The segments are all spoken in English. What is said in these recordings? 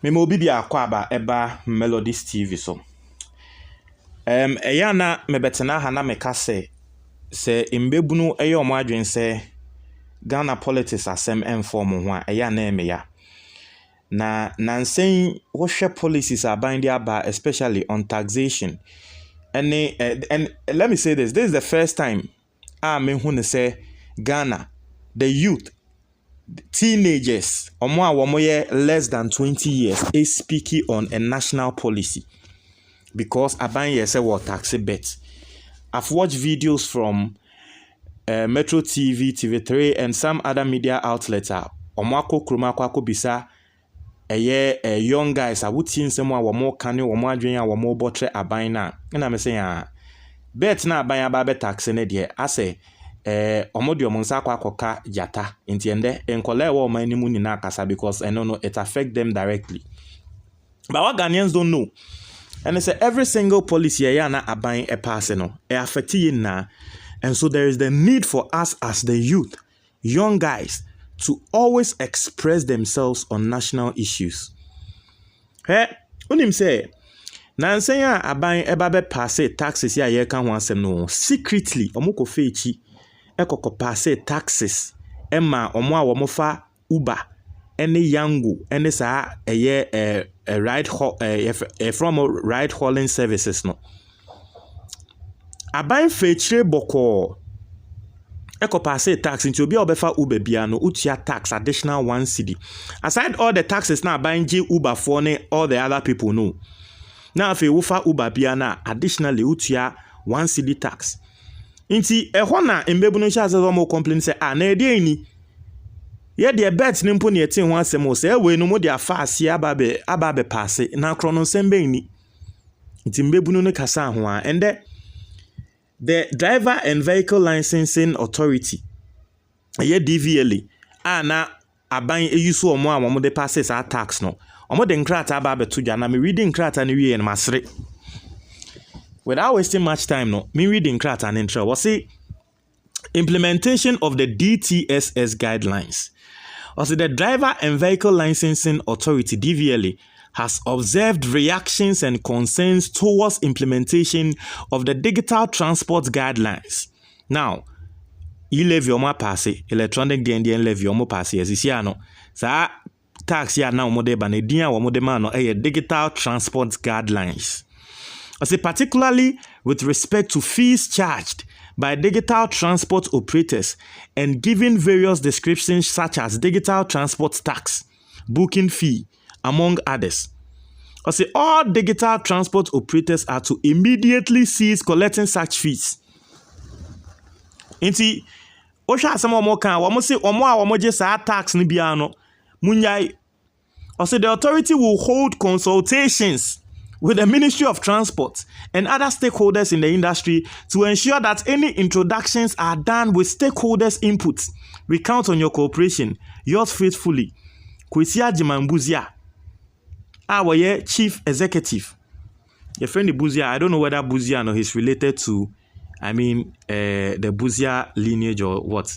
Me mo bibi akwa eba Melodies TV so. Eya na me betena ha na me ka se imbebunu eye omo adwen se Ghana politics asem inform ho a eya na eme ya. Na nansen wo hwe policies aban dia aba especially on taxation. And let me say this is the first time me hu ne say Ghana the youth teenagers omo a womo ye less than 20 years is speaking on a national policy because aban ye say what tax bet. I've watched videos from Metro TV, TV3 and some other media outlets omo akokroma akọ bisa young guys would see some a womo kane womo adwen a womo botre aban na me say bet na aban aba tax ne de ase omodio monsa akoka jata entiende enkole wo man ni mu ni na akasa because no it affect them directly. But what Ghanaians don't know, and it's every single policy na aban pass no affect you na, and so there is the need for us as the youth, young guys, to always express themselves on national issues. Unim say nansen a aban eba pass taxes ya ye kan ho asem no secretly omoko fechi ekoko pass taxes ema omo a womo fa Uber ene Yango ene sa from ride hauling services no aban fechi boko eko pass tax into obi obefa Uber bia no utia tax additional 1 cedi aside all the taxes na aban G Uber for ne all the other people no now if you fa Uber bia na additionally utia 1 cedi tax inti ehwo na embebu no sha azo mo complain say na e dey ni ye de bet ni mpo ne etin ho asem o say we no mo de afa ase ababe pass na krono sembe ni inti embebu no kasa ho a and the Driver and Vehicle Licensing Authority DVLA na aban eyusu omo a omo de passes a tax no omo de nkrata aba beto dwa na me reading nkrata ne wie en masre without wasting much time no me reading nkrata ne ntra was say implementation of the DTSS guidelines. Also the Driver and Vehicle Licensing Authority DVLA has observed reactions and concerns towards implementation of the digital transport guidelines. Now, levy omo pass electronic DND levy omo pass as is no. Sa tax ya na omo de ba na din a omo de ma no digital transport guidelines. I say particularly with respect to fees charged by digital transport operators and giving various descriptions such as digital transport tax, booking fee, among others. I say all digital transport operators are to immediately cease collecting such fees. Inti osha asem omo kan wo say omo a omo je sa tax ni bia no munyai. I say the authority will hold consultations with the Ministry of Transport and other stakeholders in the industry to ensure that any introductions are done with stakeholders' inputs. We count on your cooperation. Yours faithfully, Kwesi Jimambuzia. Our chief executive. Your friend Buzia, I don't know whether Buzia or he's related to, the Buzia lineage or what.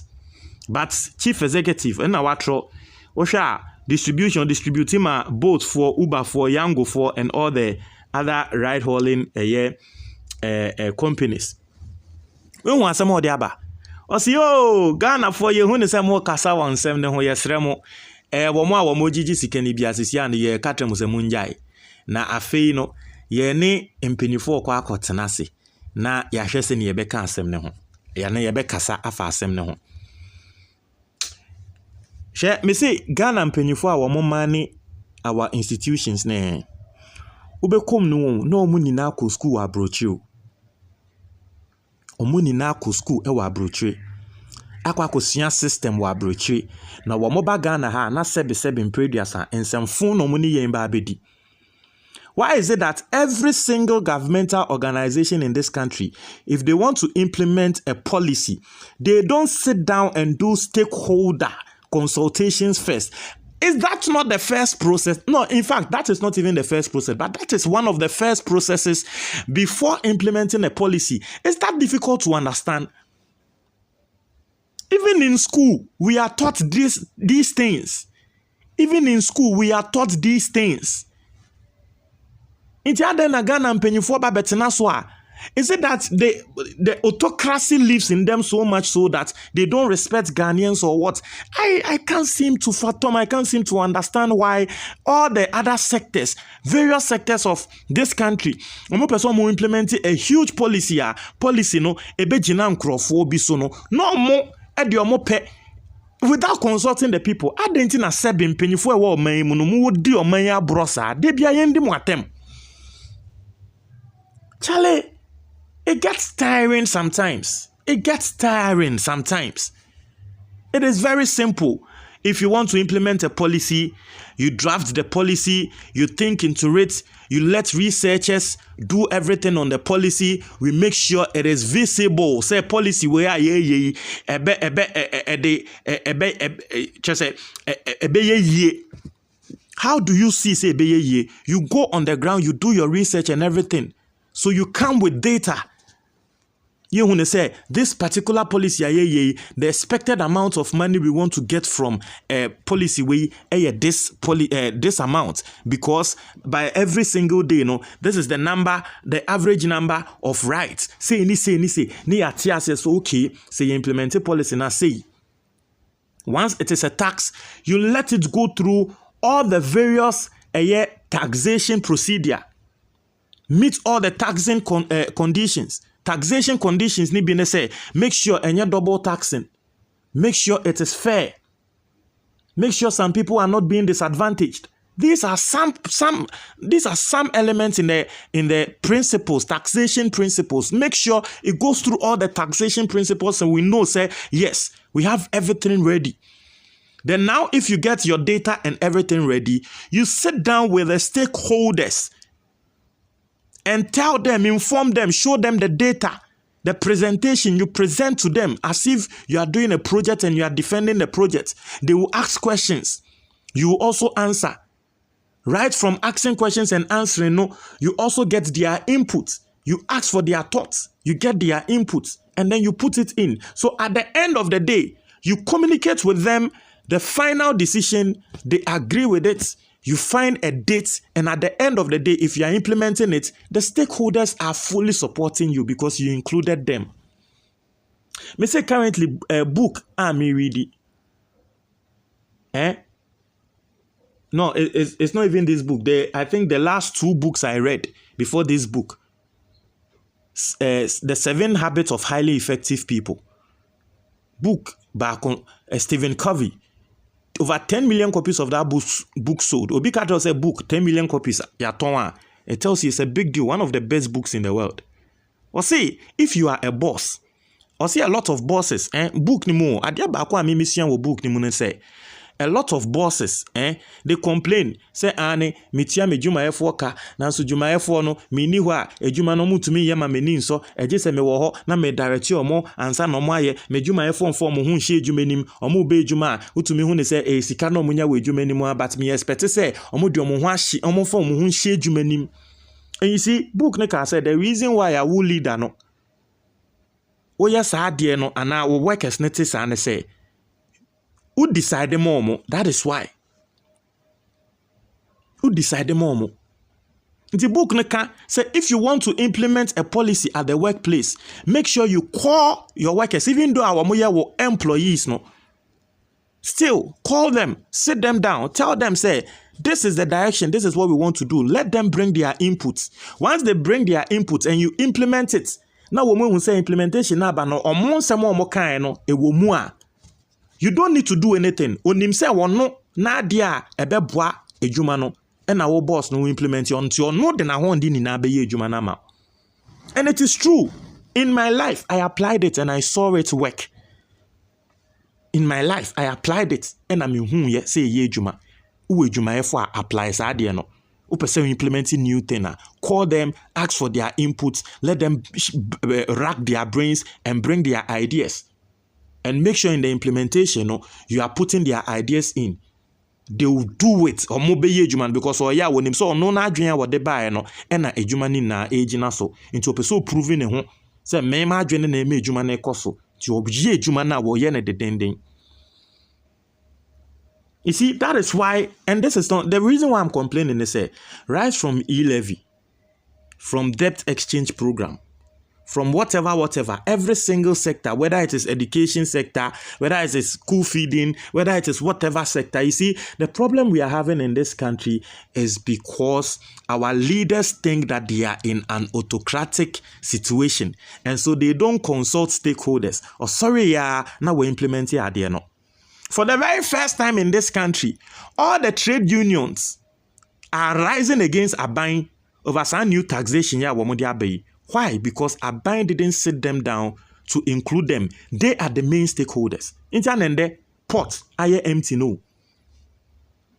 But chief executive, and our Osha distributing both for Uber, for Yango, for and all the other ride hauling companies. We want some more diaba. Osi Ghana for you who is more kasa wan sem ne ho yesremo. Womo a womo jiji sikani bi asisi an ye katremu se munjai na afei no ye ne empenifo kwa akotena se na ya hwese ne ye beka asem ne ho ya ne ye bekasa afa asem ne ho she me say Ghana empenifo a womo mane our institutions ne ubekom no omu nyina ko school abrochi o omu nyina ko school e wa abrochi akwa system wa abrochi na wo moba Ghana ha na sebe mprediasa ensemfo no mu ni yen ba abedi. Why is it that every single governmental organization in this country, if they want to implement a policy, they don't sit down and do stakeholder consultations first? Is that not the first process? No, in fact, that is not even the first process, but that is one of the first processes before implementing a policy. Is that difficult to understand? Even in school, we are taught these things. Even in school, we are taught these things. Is it that the autocracy lives in them so much so that they don't respect Ghanaians or what? I can't seem to fathom, I can't seem to understand why all the other sectors, various sectors of this country, implement a huge policy, no, no more, without consulting the people. I didn't know seven penny for a war, may would do or may brosa, they be a yendi moatem. Charlie, it gets tiring sometimes. It gets tiring sometimes. It is very simple. If you want to implement a policy, you draft the policy, you think into it, you let researchers do everything on the policy, we make sure it is visible. Say policy where how do you see say you go on the ground, you do your research and everything. So you come with data. You want to say this particular policy, the expected amount of money we want to get from a policy this amount, because by every single day, this is the number, the average number of rights. Say so okay, say you implement a policy now. Say once it is a tax, you let it go through all the various taxation procedure, meet all the taxing conditions. Taxation conditions need be say make sure any double taxing, make sure it is fair, make sure some people are not being disadvantaged. These are some elements in the principles, taxation principles. Make sure it goes through all the taxation principles, and we know say yes, we have everything ready. Then now, if you get your data and everything ready, you sit down with the stakeholders and tell them, inform them, show them the data, the presentation. You present to them as if you are doing a project and you are defending the project. They will ask questions. You will also answer. Right from asking questions and answering, you also get their input. You ask for their thoughts. You get their input. And then you put it in. So at the end of the day, you communicate with them the final decision. They agree with it. You find a date, and at the end of the day, if you are implementing it, the stakeholders are fully supporting you because you included them. Me say currently a book I'm reading. No, it's not even this book. I think the last two books I read before this book, The 7 Habits of Highly Effective People. Book by Stephen Covey. Over 10 million copies of that book sold. Obi Kato said book, 10 million copies. It tells you it's a big deal. One of the best books in the world. Or say, if you are a boss, or see a lot of bosses, book ni mo. Adia bako a mission wo book ni mo say. A lot of bosses, they complain. Say, ane, mitia me juma efo ka, nanso juma efo no, mi ni hwa, juma no mutumi yema me ni nso, se me wo ho, na me direct omo, ansa no mo aye, me juma efo mfo mo hu nhye juma nim, omo be juma, utumi hu ne say, sika no mo nya we juma nim, but me expect say, omo di omo ho ahye, omo fo mo hu nhye juma nim. And you see, book ne ka say, the reason why I will leader no, oya sa ade no, ana wo workers ne te sa ne say, who decide the more? That is why. Who decide the more? The book say if you want to implement a policy at the workplace, make sure you call your workers, even though our were employees, still call them, sit them down, tell them, say, this is the direction, this is what we want to do. Let them bring their inputs. Once they bring their inputs and you implement it, now when we say implementation, you don't need to do anything. Onim say wono na dia ebeboa ejuma no e na wo boss no implement you until no de na ho ndi ni na be ejuma na ma. And it is true. In my life I applied it and I saw it work. In my life I applied it and I mean hu ye say ye ejuma. Wo ejuma efo apply sa de no. Who person implementing new thing, call them, ask for their inputs, let them rack their brains and bring their ideas. And make sure in the implementation, you are putting their ideas in. They will do it. Or mo be yejuman because when him so no na adwene what they buy no e na ejuma ni na ejina so. Into person proving e ho say me ma adwene na me ejuma na ekoso. Ti obye ejuma na wo ye na dedenden. You see, that is why, and this is not the reason why I'm complaining is rise from e-levy, from debt exchange program, from whatever, every single sector, whether it is education sector, whether it is school feeding, whether it is whatever sector. You see, the problem we are having in this country is because our leaders think that they are in an autocratic situation, and so they don't consult stakeholders. Oh, sorry, now we're implementing idea no. For the very first time in this country, all the trade unions are rising against Aban over some new taxation. Why? Because Aban didn't sit them down to include them. They are the main stakeholders. Intern the port, aye empty no.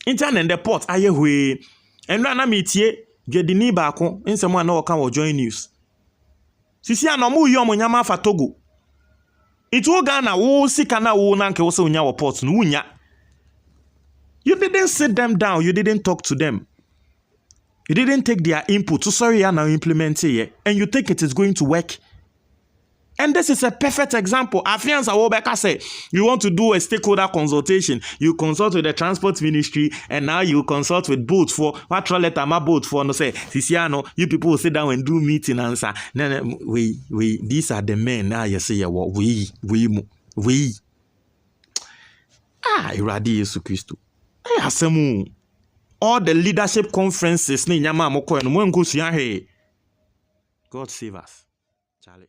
Intern the port, aye we. And na metie get the ni baako in someone no can join news. Sisi anomu yo nyama fa Togo. Itu Ghana wo sika na wo na nke wo se unya wo port no unya. You didn't sit them down, you didn't talk to them. You didn't take their input. So sorry, you are now implementing it, and you think it is going to work. And this is a perfect example. Afianza Wobeka say you want to do a stakeholder consultation. You consult with the transport ministry, and now you consult with boats for what let my boat for no say. Sisiano, you people will sit down and do meeting and answer. No, we these are the men. Now you say what we. Iradi Yesu Christo. Asemu. All the leadership conferences, God save us, Charlie.